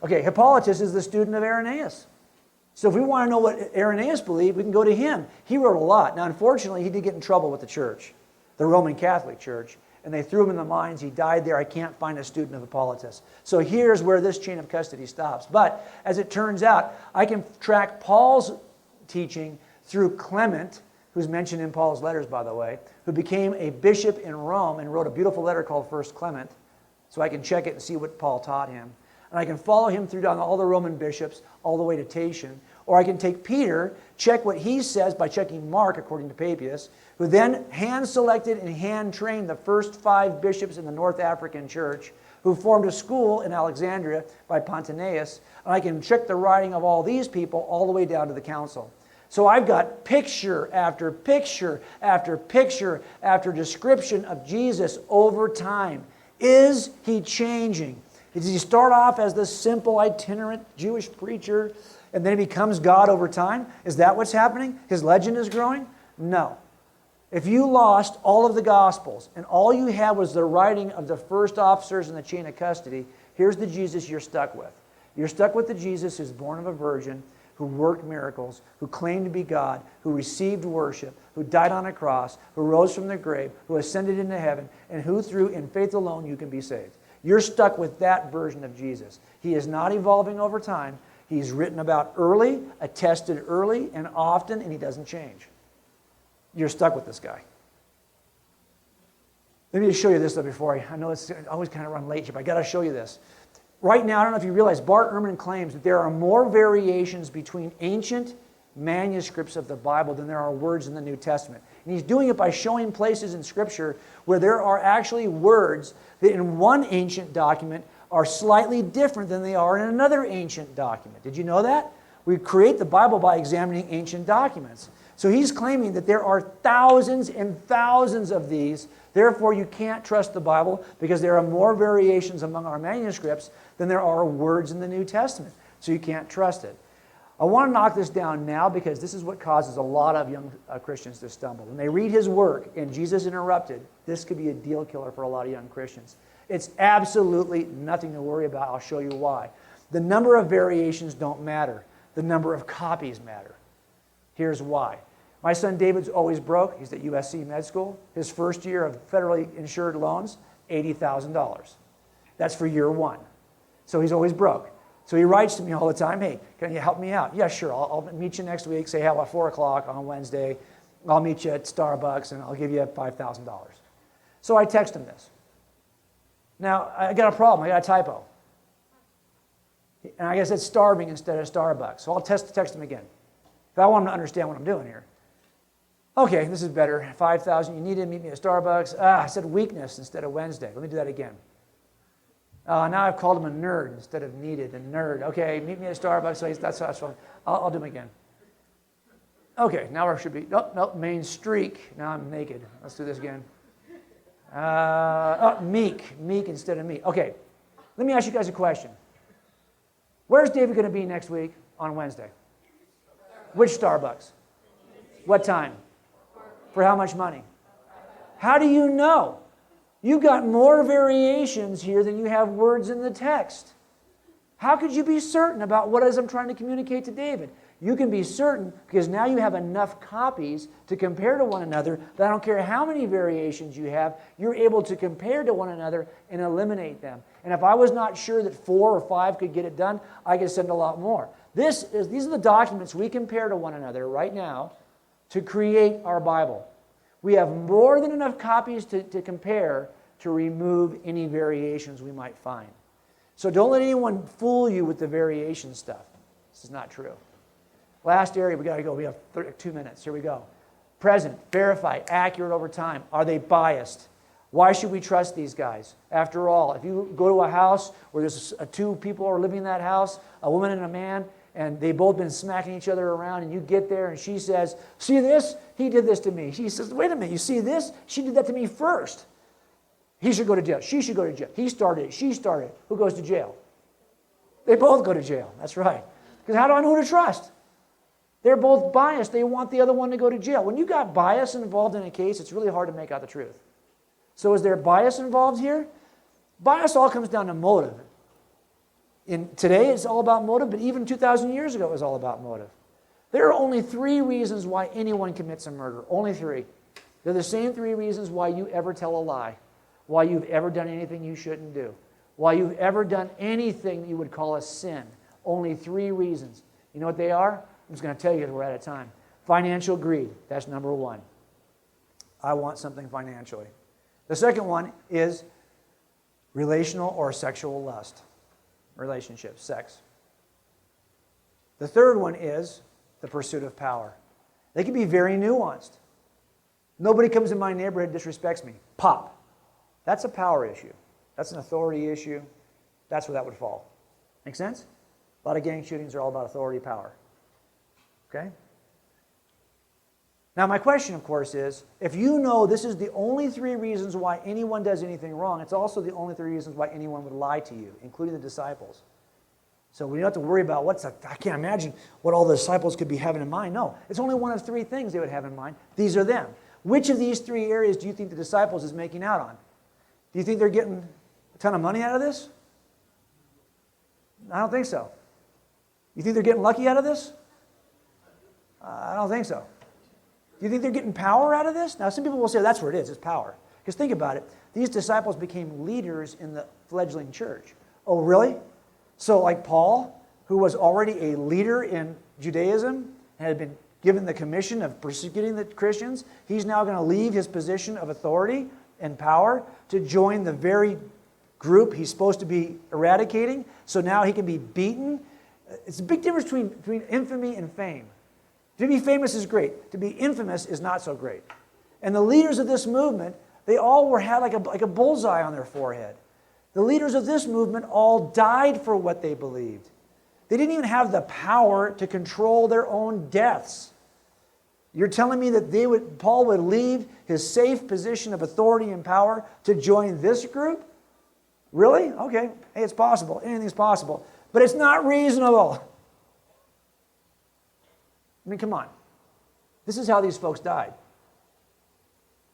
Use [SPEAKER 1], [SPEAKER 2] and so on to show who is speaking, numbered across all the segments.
[SPEAKER 1] Okay, Hippolytus is the student of Irenaeus. So if we want to know what Irenaeus believed, we can go to him. He wrote a lot. Now, unfortunately, he did get in trouble with the church, the Roman Catholic Church, and they threw him in the mines. He died there. I can't find a student of Hippolytus. So here's where this chain of custody stops. But as it turns out, I can track Paul's teaching through Clement, who's mentioned in Paul's letters, by the way, who became a bishop in Rome and wrote a beautiful letter called First Clement. So I can check it and see what Paul taught him. And I can follow him through down all the Roman bishops, all the way to Tatian. Or I can take Peter, check what he says by checking Mark, according to Papias, who then hand-selected and hand-trained the first 5 bishops in the North African church, who formed a school in Alexandria by Pontianus. And I can check the writing of all these people all the way down to the council. So I've got picture after picture after picture after description of Jesus over time. Is he changing? Does he start off as this simple itinerant Jewish preacher and then he becomes God over time? Is that what's happening? His legend is growing? No. If you lost all of the Gospels and all you had was the writing of the first officers in the chain of custody, here's the Jesus you're stuck with. You're stuck with the Jesus who's born of a virgin, who worked miracles, who claimed to be God, who received worship, who died on a cross, who rose from the grave, who ascended into heaven, and who through in faith alone you can be saved. You're stuck with that version of Jesus. He is not evolving over time. He's written about early, attested early and often, and he doesn't change. You're stuck with this guy. Let me just show you this though before I know it's always kind of run late here, but I got to show you this. Right now, I don't know if you realize, Bart Ehrman claims that there are more variations between ancient manuscripts of the Bible than there are words in the New Testament. And he's doing it by showing places in Scripture where there are actually words that in one ancient document are slightly different than they are in another ancient document. Did you know that? We create the Bible by examining ancient documents. So he's claiming that there are thousands and thousands of these. Therefore, you can't trust the Bible because there are more variations among our manuscripts than there are words in the New Testament. So you can't trust it. I want to knock this down now because this is what causes a lot of young Christians to stumble. When they read his work and Jesus interrupted, this could be a deal killer for a lot of young Christians. It's absolutely nothing to worry about. I'll show you why. The number of variations don't matter. The number of copies matter. Here's why. My son David's always broke. He's at USC Med School. His first year of federally insured loans, $80,000. That's for year 1. So he's always broke. So he writes to me all the time, hey, can you help me out? Yeah, sure. I'll meet you next week. Say how about 4 o'clock on Wednesday. I'll meet you at Starbucks and I'll give you $5,000. So I text him this. Now, I got a problem. I got a typo. And I guess it's starving instead of Starbucks. So I'll text him again. If I want him to understand what I'm doing here. Okay, this is better. 5,000. You need to meet me at Starbucks. I said weakness instead of Wednesday. Let me do that again. Now I've called him a nerd instead of needed. A nerd. Okay, meet me at Starbucks. So that's fine. I'll do them again. Okay, now I should be. Nope, main streak. Now I'm naked. Let's do this again. Meek instead of me. Okay, let me ask you guys a question. Where's David going to be next week on Wednesday? Which Starbucks? What time? For how much money? How do you know? You've got more variations here than you have words in the text. How could you be certain about what it is I'm trying to communicate to David? You can be certain because now you have enough copies to compare to one another that I don't care how many variations you have, you're able to compare to one another and eliminate them. And if I was not sure that 4 or 5 could get it done, I could send a lot more. These are the documents we compare to one another right now to create our Bible. We have more than enough copies to compare to remove any variations we might find. So don't let anyone fool you with the variation stuff. This is not true. Last area, we got to go. We have 2 minutes. Here we go. Present, verify, accurate over time. Are they biased? Why should we trust these guys? After all, if you go to a house where there's 2 people are living in that house, a woman and a man, and they've both been smacking each other around, and you get there and she says, see this? He did this to me. She says, wait a minute, you see this? She did that to me first. He should go to jail. She should go to jail. He started it. She started it. Who goes to jail? They both go to jail. That's right. Because how do I know who to trust? They're both biased. They want the other one to go to jail. When you got bias involved in a case, it's really hard to make out the truth. So is there bias involved here? Bias all comes down to motive. Today it's all about motive, but even 2,000 years ago it was all about motive. There are only 3 reasons why anyone commits a murder. Only 3. They're the same 3 reasons why you ever tell a lie, why you've ever done anything you shouldn't do, why you've ever done anything that you would call a sin. Only 3 reasons. You know what they are? I'm just going to tell you because we're out of time. Financial greed. That's number 1. I want something financially. The second one is relational or sexual lust. Relationships, sex. The third one is the pursuit of power. They can be very nuanced. Nobody comes in my neighborhood and disrespects me. Pop. That's a power issue. That's an authority issue. That's where that would fall. Make sense? A lot of gang shootings are all about authority, power. Okay? Now my question, of course, is, if you know this is the only 3 reasons why anyone does anything wrong, it's also the only 3 reasons why anyone would lie to you, including the disciples. So we don't have to worry about I can't imagine what all the disciples could be having in mind. No, it's only one of 3 things they would have in mind. These are them. Which of these 3 areas do you think the disciples is making out on? Do you think they're getting a ton of money out of this? I don't think so. You think they're getting lucky out of this? I don't think so. Do you think they're getting power out of this? Now, some people will say that's where it is, it's power. Because think about it. These disciples became leaders in the fledgling church. Oh, really? So like Paul, who was already a leader in Judaism and had been given the commission of persecuting the Christians, he's now going to leave his position of authority and power to join the very group he's supposed to be eradicating. So now he can be beaten. It's a big difference between infamy and fame. To be famous is great. To be infamous is not so great. And the leaders of this movement, they all had like a bullseye on their forehead. The leaders of this movement all died for what they believed. They didn't even have the power to control their own deaths. You're telling me that Paul would leave his safe position of authority and power to join this group? Really? Okay. Hey, it's possible. Anything's possible. But it's not reasonable. I mean, come on. This is how these folks died.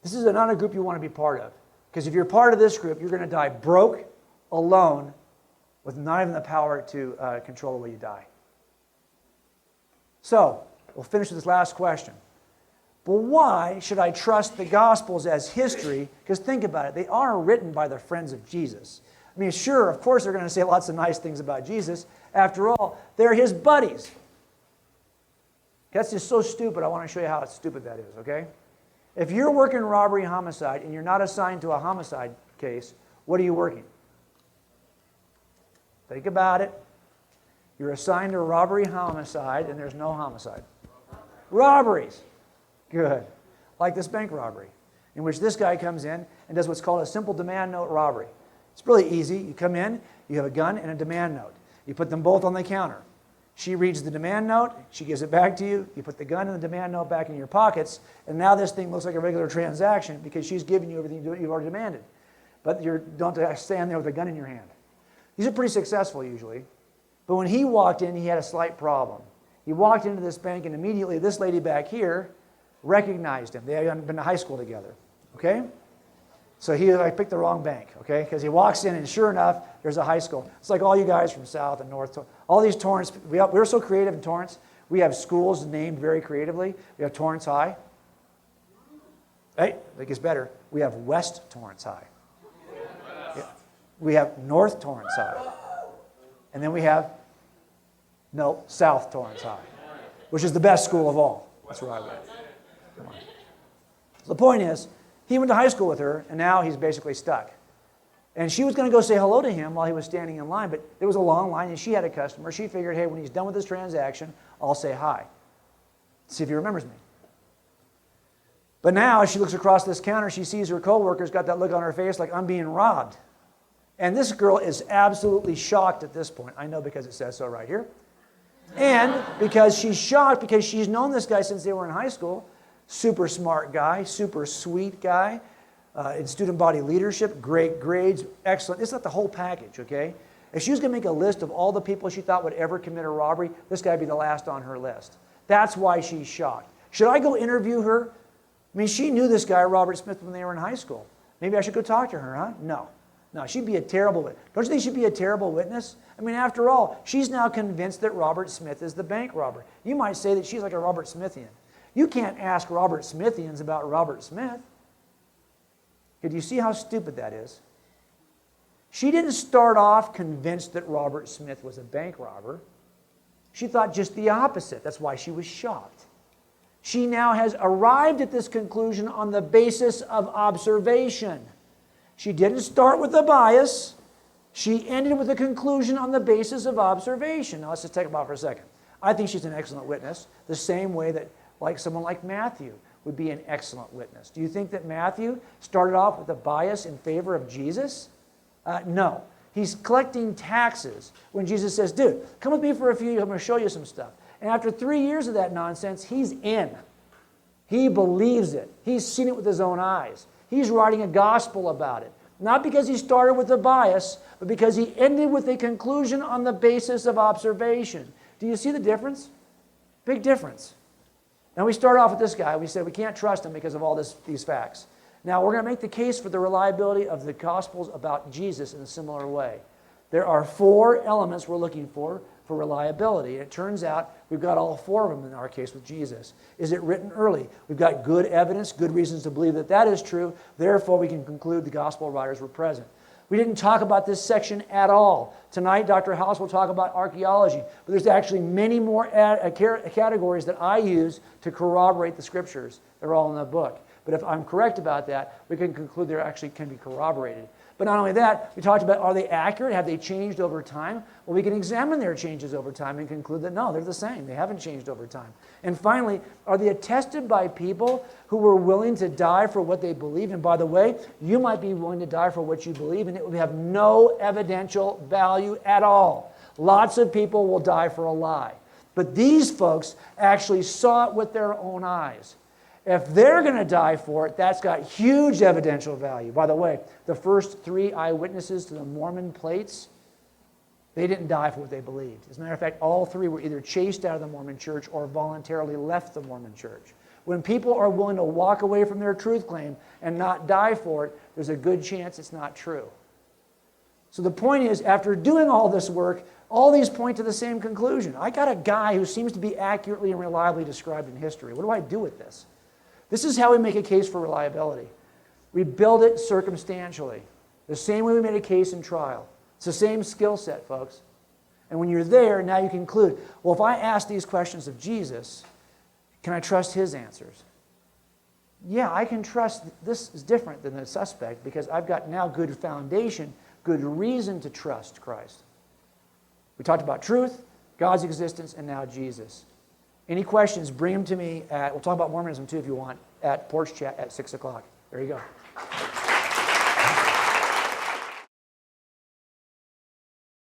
[SPEAKER 1] This is not a group you want to be part of. Because if you're part of this group, you're going to die broke, alone, with not even the power to control the way you die. So, we'll finish with this last question. But why should I trust the Gospels as history? Because think about it. They are written by the friends of Jesus. I mean, sure, of course they're going to say lots of nice things about Jesus. After all, they're his buddies. That's just so stupid. I want to show you how stupid that is, okay? If you're working robbery homicide and you're not assigned to a homicide case, what are you working? Think about it. You're assigned to robbery homicide and there's no homicide. Robberies. Good. Like this bank robbery, in which this guy comes in and does what's called a simple demand note robbery. It's really easy. You come in, you have a gun and a demand note. You put them both on the counter. She reads the demand note, she gives it back to you, you put the gun and the demand note back in your pockets, and now this thing looks like a regular transaction because she's giving you everything you've already demanded. But you don't have to stand there with a gun in your hand. These are pretty successful usually. But when he walked in, he had a slight problem. He walked into this bank and immediately this lady back here recognized him. They had been to high school together, okay? So I picked the wrong bank, okay? Because he walks in and sure enough, there's a high school. It's like all you guys from South and North, all these Torrance, we're so creative in Torrance. We have schools named very creatively. We have Torrance High. Hey, it gets better. We have West Torrance High. Yeah. We have North Torrance High. And then we have, South Torrance High, which is the best school of all. That's where I went. Come on. So the point is, he went to high school with her, and now he's basically stuck. And she was going to go say hello to him while he was standing in line, but it was a long line, and she had a customer. She figured, hey, when he's done with this transaction, I'll say hi. See if he remembers me. But now, as she looks across this counter, she sees her coworker's got that look on her face like, I'm being robbed. And this girl is absolutely shocked at this point. I know because it says so right here. And because she's shocked because she's known this guy since they were in high school. Super smart guy, super sweet guy, in student body leadership, great grades, excellent. It's not the whole package, okay? If she was going to make a list of all the people she thought would ever commit a robbery, this guy would be the last on her list. That's why she's shocked. Should I go interview her? I mean, she knew this guy, Robert Smith, when they were in high school. Maybe I should go talk to her, huh? No. No, she'd be a terrible witness. Don't you think she'd be a terrible witness? I mean, after all, she's now convinced that Robert Smith is the bank robber. You might say that she's like a Robert Smithian. You can't ask Robert Smithians about Robert Smith. Could you see how stupid that is? She didn't start off convinced that Robert Smith was a bank robber. She thought just the opposite. That's why she was shocked. She now has arrived at this conclusion on the basis of observation. She didn't start with a bias. She ended with a conclusion on the basis of observation. Now let's just take about for a second. I think she's an excellent witness, the same way that someone like Matthew would be an excellent witness. Do you think that Matthew started off with a bias in favor of Jesus? No. He's collecting taxes when Jesus says, dude, come with me for a few years, I'm going to show you some stuff. And after 3 years of that nonsense, he's in. He believes it. He's seen it with his own eyes. He's writing a gospel about it. Not because he started with a bias, but because he ended with a conclusion on the basis of observation. Do you see the difference? Big difference. Now we start off with this guy. We said we can't trust him because of all these facts. Now we're going to make the case for the reliability of the Gospels about Jesus in a similar way. There are 4 elements we're looking for reliability. And it turns out we've got all 4 of them in our case with Jesus. Is it written early? We've got good evidence, good reasons to believe that that is true. Therefore, we can conclude the Gospel writers were present. We didn't talk about this section at all. Tonight, Dr. House will talk about archaeology. But there's actually many more categories that I use to corroborate the Scriptures. They're all in the book. But if I'm correct about that, we can conclude they actually can be corroborated. But not only that, we talked about, are they accurate? Have they changed over time? Well, we can examine their changes over time and conclude that no, they're the same. They haven't changed over time. And finally, are they attested by people who were willing to die for what they believe? And by the way, you might be willing to die for what you believe, and it will have no evidential value at all. Lots of people will die for a lie. But these folks actually saw it with their own eyes. If they're going to die for it, that's got huge evidential value. By the way, the first 3 eyewitnesses to the Mormon plates, they didn't die for what they believed. As a matter of fact, all 3 were either chased out of the Mormon church or voluntarily left the Mormon church. When people are willing to walk away from their truth claim and not die for it, there's a good chance it's not true. So the point is, after doing all this work, all these point to the same conclusion. I got a guy who seems to be accurately and reliably described in history. What do I do with this? This is how we make a case for reliability. We build it circumstantially. The same way we made a case in trial. It's the same skill set, folks. And when you're there, now you conclude, well, if I ask these questions of Jesus, can I trust his answers? Yeah, I can trust this is different than the suspect because I've got now good foundation, good reason to trust Christ. We talked about truth, God's existence, and now Jesus. Any questions, bring them to me we'll talk about Mormonism too if you want, at Porch Chat at 6 o'clock. There you go.